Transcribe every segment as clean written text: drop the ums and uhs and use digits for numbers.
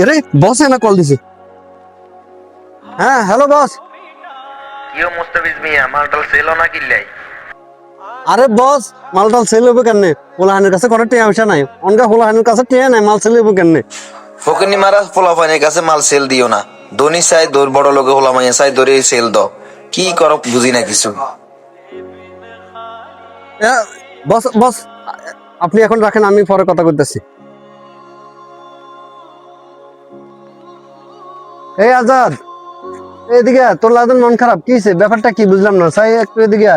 এরে বস না কল দিছে। হ্যাঁ হ্যালো বস। ইয়ো মুস্তাফিজ মিয়া মালটাল সেল না কিল্লাই? আরে বস মালটাল সেল হবে কেন? হোলাহানের কাছে কোনো টিয়া পয়সা নাই, অনকা হোলাহানের কাছে টিয়া নাই, মাল সেল হবে কেন? ফকিনি মারা পোলাপানের কাছে মাল সেল দিও না। ধনী চাই দৌড়, বড় লোকে হোলা মাইয়া চাই দৌড়ে সেল দাও। কি করো বুঝি না কিছু। বস বস আপনি এখন রাখেন, আমি পরে কথা করতেছি। এই আজাদ এদিকে, তোর লাদেন মন খারাপ কি হয়েছে? ব্যাপারটা কি বুঝলাম না, চাই একটু এদিকে।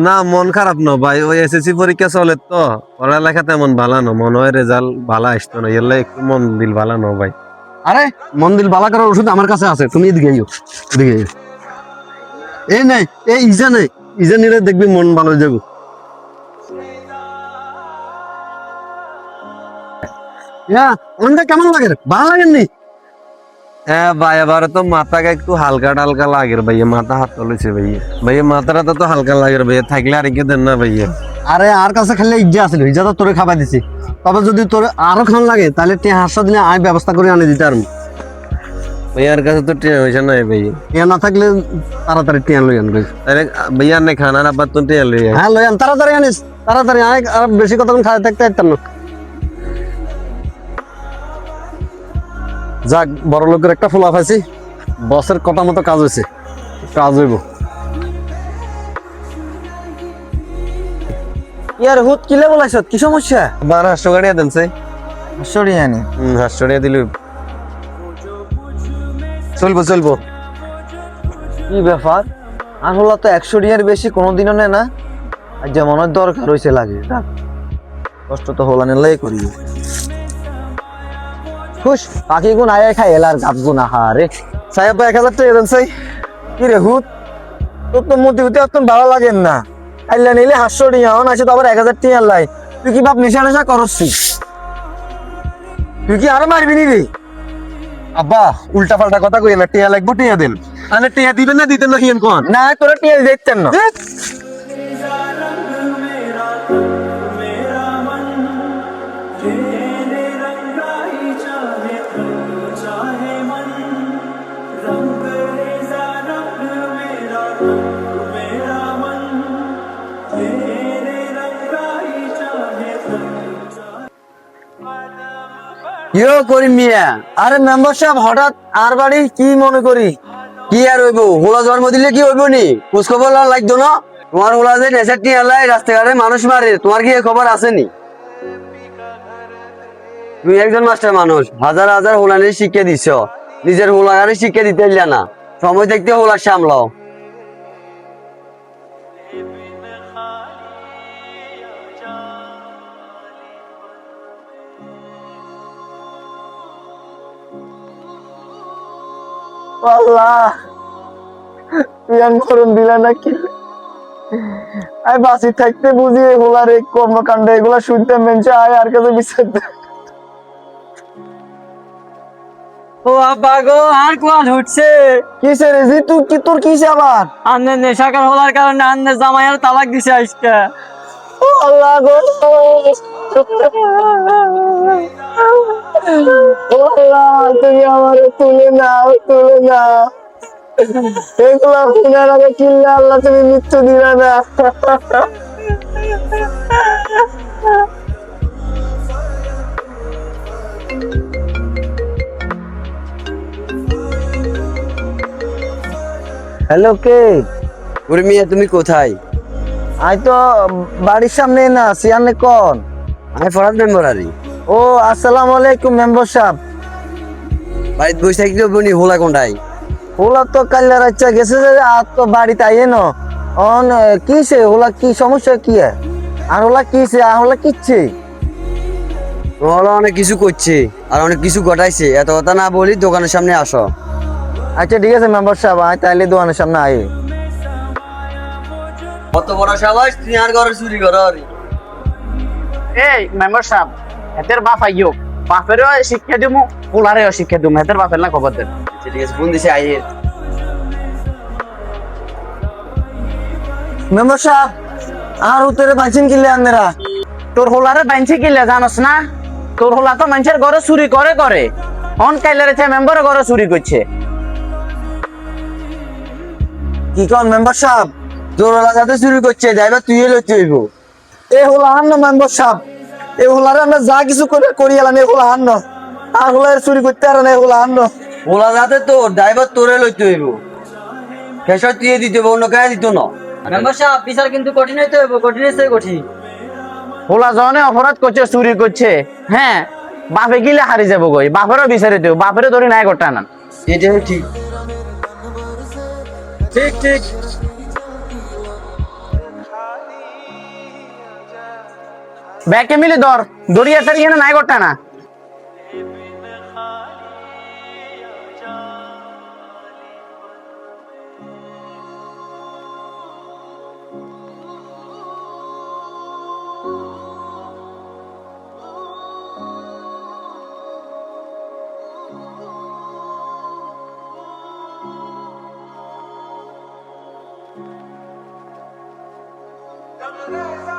না মন খারাপ না ভাই, ওই এসএসসি পরীক্ষা চলে তো পড়ালেখা তেমন ভালো না, মনে হয় রেজাল্ট ভালো আসতো না, এলে একটু মন দিল ভালো না ভাই। আরে মন দিল বালা করার ওষুধ আমার কাছে আছে, তুমি এদিকে আইও, এদিকে আইও। এই নাই এই ইজা নেই, ইজা নিলে দেখবি মন ভালো হয়ে যাবে। অনটা কেমন লাগে? ভালো লাগেননি? হ্যাঁ ভাই এবারে তো মাথাকে একটু হালকা টালকা লাগে ভাইয়া, মাথা হাত তুলেছে ভাইয়া, ভাইয়া মাথাটা তো হালকা লাগে ভাইয়া, থাকলে আর একে দেন না ভাইয়া। আরে আর কাছে খেলে ইজ্জা আছিল, ইজ্জা তো তোরে খাবার দিছি, তবে যদি তোর আরো খান লাগে তাহলে টিয়া হাসা দিলে আমি ব্যবস্থা করে আনি দিতে আর ভাইয়ার কাছে তো টিয়া পয়সা নাই ভাইয়া। টিয়া না থাকলে তাড়াতাড়ি টিয়া লই আন। তাহলে ভাইয়া নে খানার আবার তো টিয়া লই আয়। হ্যাঁ লই আন, তাড়াতাড়ি আনিস, তাড়াতাড়ি আয়, আর বেশি কতক্ষণ খাই থাকতে পারতাম না। যাক বড় লোকের একটা ফুলা পাইছি, বসের কথা মতো কাজ হয়েছে, কাজ হইব। ইয়ার হুত কিলে বলাইছ, কি সমস্যা? আমার 500 টাকা দেন সে। সরি আনি 500 টাকা দিলে চলবো চলবো। কি ব্যাপার? আনহলা তো 100 টিয়ার বেশি কোনোদিনও নেয় না, আর যে মনে হয় দরকার হয়েছে লাগে। রাখ, কষ্ট তো হলা নিলেই করি। খুশ পাখি গুণ আয় খাই এলার গাছ গুণ আহারে। সাহেব 1000 টাকা দেন সাই। কি রে হুত, তোর তো মতি হতে একদম ভালো লাগেন না। আইলা নিলে 500 টিয়া হন আছে, তো আবার 1000 টিয়া লাই। তুই কি বাপ নেশা নেশা করছিস? তুই কি আরো মারবি নি রে? আব্বা উল্টা পাল্টা কথা কই না, টিয়া লাগবো টিয়া দেন। আরে টিয়া দিবেন না দিতেন না হিয়েন কোন? না তোরা টিয়া দেখতেন না। ইয়ো করিম মিয়া, আরে মেম্বার সাহেব হঠাৎ আর বাড়ি কি মনে করি? কি আর হইব? হোলা জন্ম দিলে কি হইব নি? খোঁজ খবর লাগতো না? তোমার হোলা যে নেশার টিয়া লাই রাস্তাঘাটে মানুষ মারে, তোমার কি এই খবর আছে নি? তুমি একজন মাস্টার মানুষ, হাজার হাজার হোলা নিয়ে শিক্ষা দিছ, নিজের হোলাগারে শিক্ষা দিতে পারলে না। সময় দেখতে হোলা সামলাও। আল্লাহ তুই আর মরণ দিলা নাকি? আই বাসি থাকতে বুঝি এগুলার এই কর্মকাণ্ড এগুলা শুনতে মেনছে, আয় আর কাছে বিচার দে। ও আব্বা গো, আর কোয়াল উঠছে। কিসে রে জি, তুই কি তোর কিসে আবার? আন্নের নেশাকার হলার কারণে আন্নের জামাই আর তালাক দিছে আজকে। ও আল্লাহ গো, ও আল্লাহ তুমি আমার তুলে নাও, তুলে নাও। এগুলা শোনার আগে কিল্লা আল্লাহ তুমি মৃত্যু দিলে না। হ্যালো কে? ওরে মিয়া তুমি কোথায়? আই তো বাড়ির সামনে না, সিয়ানে কোন? আমি ফরাদ মেম্বার আরি। ও আসসালামু আলাইকুম মেম্বার সাহেব। বাড়িতে বসে থাকলে বনি হোলা কোনটাই? ওলা তো কাল্লা রাচ্চা গেছে যে, আর তো বাড়িতে আইয়ে ন অন কিসে ওলা, কি সমস্যা কি? আর ওলা কিসে? আর ওলা কিচ্ছে? ওলা অনেক কিছু করছে আর অনেক কিছু ঘটাইছে, এত কথা না বলি দোকানের সামনে আসো। আচ্ছা ঠিক আছে মেম্বার সাহেব, আয় তাইলে দোকানের সামনে আই। কত বড় সাবাস, তুই আর ঘরে চুরি করো? এই মেম্বার সাহেব, এদের বাপ আইও, বাপেরও শিক্ষা দিমু, পোলারেও শিক্ষা দিমু, এদের বাপের না খবর দেন। ঠিক আছে ফোন দিছে আইয়ে। মেম্বার সাহেব আর উত্তরে বাইছেন কিনলে আপনারা তোর হোলারে বাইনছে কিলে জানোস না? তোর হোলা তো মানুষের ঘরে চুরি করে অন কাইলারে মেম্বারের ঘরে চুরি করছে। কি কন মেম্বার সাহেব, জোরলা যাতে চুরি করছে ড্রাইভার তুই লইতে হইব। এ হলো আন্ন মেম্বার সাহেব, এ হলারে আমরা যা কিছু করে করি এলাম এ হলো আন্ন, আর হলার চুরি করতে আর না এ হলো আন্ন। ওলা যাতে তো ড্রাইভার তোরে লইতে হইব, খেসার তুই দিতে হইব, অন্য কাজ দিত না। মেম্বার সাহেব বিচার কিন্তু কঠিন হইতে হইব, কঠিন হইতে কঠিন। হোলা জনে অপরাধ করছে, চুরি করছে, হ্যাঁ বাপে গিলে হারি যাবো গই, বাপেরও বিচারে দেব, বাপেরও ধরি নাই গোটা না। এটাই ঠিক, ঠিক ঠিক। ব্যাকে মিলে দরিয়া তারিয়ে নাই গোটা না। Come on,